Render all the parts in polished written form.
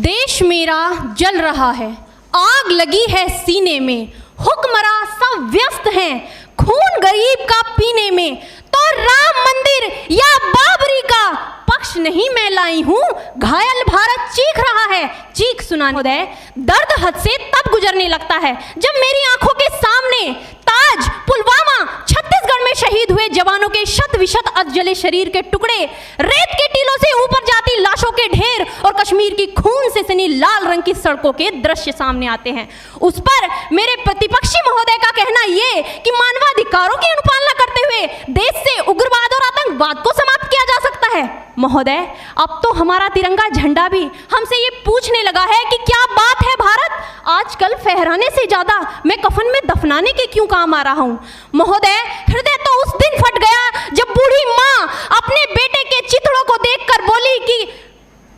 देश मेरा जल रहा है, आग लगी है सीने में, हुक्मरां सब व्यस्त हैं खून गरीब का पीने में। तो राम मंदिर या बाबरी का पक्ष नहीं मैं लाई हूं, घायल भारत चीख रहा है, चीख सुनाने दर्द हद से तब गुजरने लगता है जब मेरी आंखों के सामने ताज, पुलवामा, छत्तीसगढ़ में शहीद हुए जवानों के शत विशत अधजले शरीर के टुकड़े, रेत के टीलों से ऊपर जाती लाशों के ढेर और कश्मीर की खून से सनी लाल रंग की सड़कों के दृश्य सामने आते हैं। उस पर मेरे प्रतिपक्षी महोदय का कहना ये कि मानवाधिकारों की अनुपालना करते हुए देश से उग्रवाद और आतंकवाद को समाप्त किया जा सकता है। महोदय, अब तो हमारा तिरंगा झंडा भी हमसे ये पूछने लगा है कि क्या बात है भारत, आजकल फहराने से ज्यादा मैं कफन में दफनाने के क्यों काम आ रहा हूं। महोदय, हृदय तो उस दिन फट गया जब बूढ़ी मां अपने बेटे के चिथड़ों को देखकर बोली कि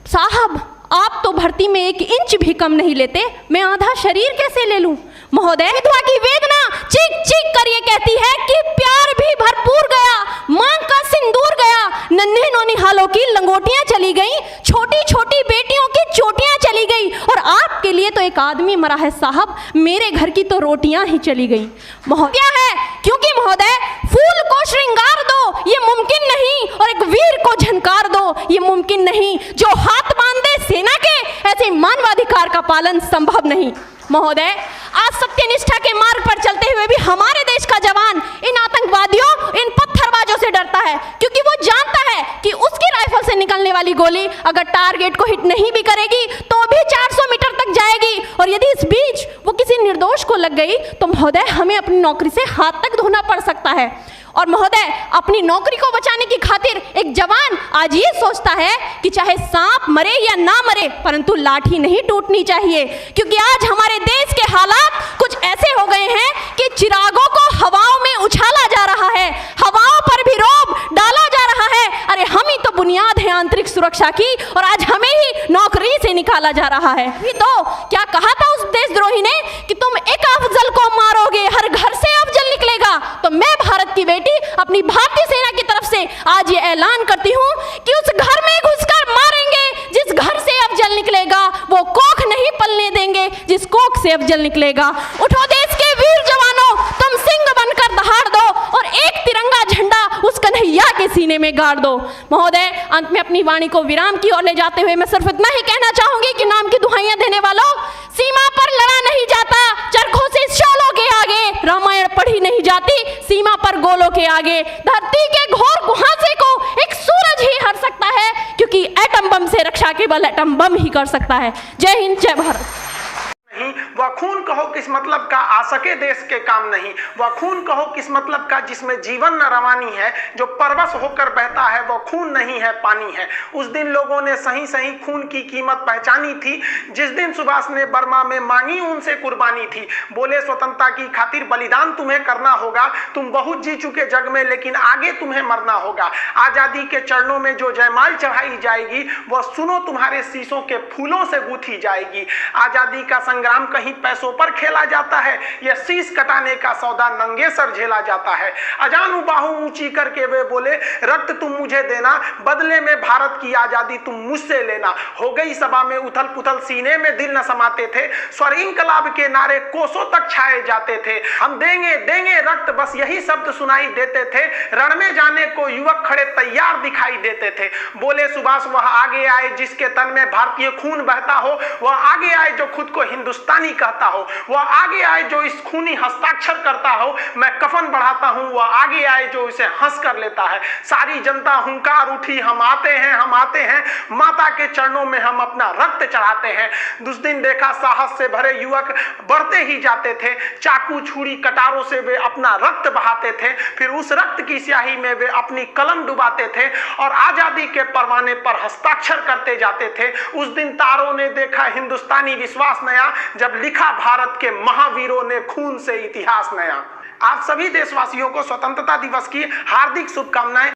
साहब, आप तो भर्ती में 1 इंच भी कम नहीं लेते, मैं आधा शरीर कैसे ले लूं। महोदय, विधवा की वेदना चीख चीख कर ये कहती है कि प्यार भी भरपूर गया, मांग का सिंदूर गया, नन्हे नौनिहालों की लंगोटियां चली गई, छोटी छोटी बेटियों की चोटियां चली गई, और आपके लिए तो एक आदमी मरा है साहब, मेरे घर की तो रोटियां ही चली गई। क्या है, क्योंकि महोदय फूल को श्रृंगार दो ये मुमकिन नहीं, और एक वीर को झनकार दो ये मुमकिन नहीं, जो हाथ बांधे सेना के ऐसे मानवाधिकार का पालन संभव नहीं। महोदय, आज सत्यनिष्ठा के मार्ग पर चलते हुए भी हमारे देश का जवान इन आतंकवादियों, इन पत्थरबाजों से डरता है, क्योंकि वो जानता है कि उसकी राइफल से निकलने वाली गोली अगर टारगेट को हिट नहीं भी करेगी तो भी 400 मीटर तक जाएगी, और यदि इस बीच वो किसी निर्दोष को लग गई तो महोदय हमें अपनी नौकरी से हाथ तक धोना पड़ सकता है। और महोदय, अपनी नौकरी को बचाने की खातिर एक जवान आज ये सोचता है कि चाहे सांप मरे या ना मरे, परंतु लाठी नहीं टूटनी चाहिए, क्योंकि आज हमारे देश के हालात कुछ ऐसे हो गए हैं कि चिरागों को हवाओं में उछाला जा रहा है, हवाओं पर भी रोब डाला जा रहा है। अरे हम ही तो बुनियाद है आंतरिक सुरक्षा की, और आज हमें ही नौकरी से निकाला जा रहा है। तो क्या कहा था उस देशद्रोही ने कि तुम एक अफजल को मारोगे, हर घर से अफजल निकलेगा। तो मैं भारत की बेटी अपनी भारतीय सेना की तरफ से आज ये ऐलान करती हूँ कि उस घर में घुसकर मारेंगे जिस घर से अफजल निकलेगा, वो कोख नहीं पलने देंगे जिस कोख से अफजल निकलेगा। उठो देश के वीर जवानों, तुम सिंह बनकर दहाड़ दो और एक तिरंगा झंडा उस कन्हैया के सीने में गाड़ दो। महोदय, अंत में अपनी वाणी को विराम की ओर ले जाते हुए मैं सिर्फ इतना ही कहना चाहूंगी कि नाम की दुहाइयां देने वालों, सीमा पर लड़ा नहीं जाता चरखों से शोलों के आगे, रामायण पढ़ी नहीं जाती सीमा पर गोलों के आगे। धरती के घोर कुहासे को एक सूरज ही हर सकता है, क्योंकि एटम बम से रक्षा केवल एटम बम ही कर सकता है। जय हिंद, जय भारत। नहीं, वह खून कहो किस मतलब का आ सके देश के काम नहीं, वह खून कहो किस मतलब का जिसमें जीवन न रवानी है, जो परवश होकर बहता है वह खून नहीं है पानी है। उस दिन लोगों ने सही सही खून की कीमत पहचानी थी, जिस दिन सुभाष ने बर्मा में मांगी उनसे कुर्बानी थी। बोले स्वतंत्रता की खातिर बलिदान तुम्हें करना होगा, तुम बहुत जी चुके जग में लेकिन आगे तुम्हें मरना होगा। आजादी के चरणों में जो जयमाल चढ़ाई जाएगी वह सुनो तुम्हारे शीशों के फूलों से गूंथी जाएगी। आजादी का संग्राम कहीं पैसों पर खेला जाता है, यह शीश कटाने का सौदा नंगे सर झेला जाता है। अजानू बाहू ऊंची करके वे बोले रक्त तुम मुझे देना, बदले में भारत की आजादी तुम मुझसे लेना। हो गई सभा में उथल पुथल, सीने में दिल न समाते थे, स्वर इंकलाब के नारे कोसों तक छाए जाते थे। हम देंगे देंगे रक्त, बस यही शब्द सुनाई देते थे, रण में जाने को युवक खड़े तैयार दिखाई देते थे। बोले सुभाष वह आगे आए जिसके तन में भारतीय खून बहता हो, वह आगे आए जो खुद को हिंदुस्तानी कहता हो, वह आगे आए जो इस खूनी हस्ताक्षर करता हो, मैं कफन बढ़ाता हूं, वह आगे आए जो इसे हंस कर लेता है। सारी जनता हुंकार उठी, हम आते हैं, हम आते हैं, माता के चरणों में हम अपना रक्त चढ़ाते हैं। उस दिन देखा साहस से भरे युवक बढ़ते ही जाते थे, चाकू छुरी कटारों से वे अपना रक्त बहाते थे, फिर उस रक्त की स्याही में वे अपनी कलम डुबाते थे और आजादी के परवाने पर हस्ताक्षर करते जाते थे। उस दिन तारों ने देखा हिंदुस्तानी विश्वास नया, जब लिखा भारत के महावीरों ने खून से इतिहास नया। आप सभी देशवासियों को स्वतंत्रता दिवस की हार्दिक शुभकामनाएं।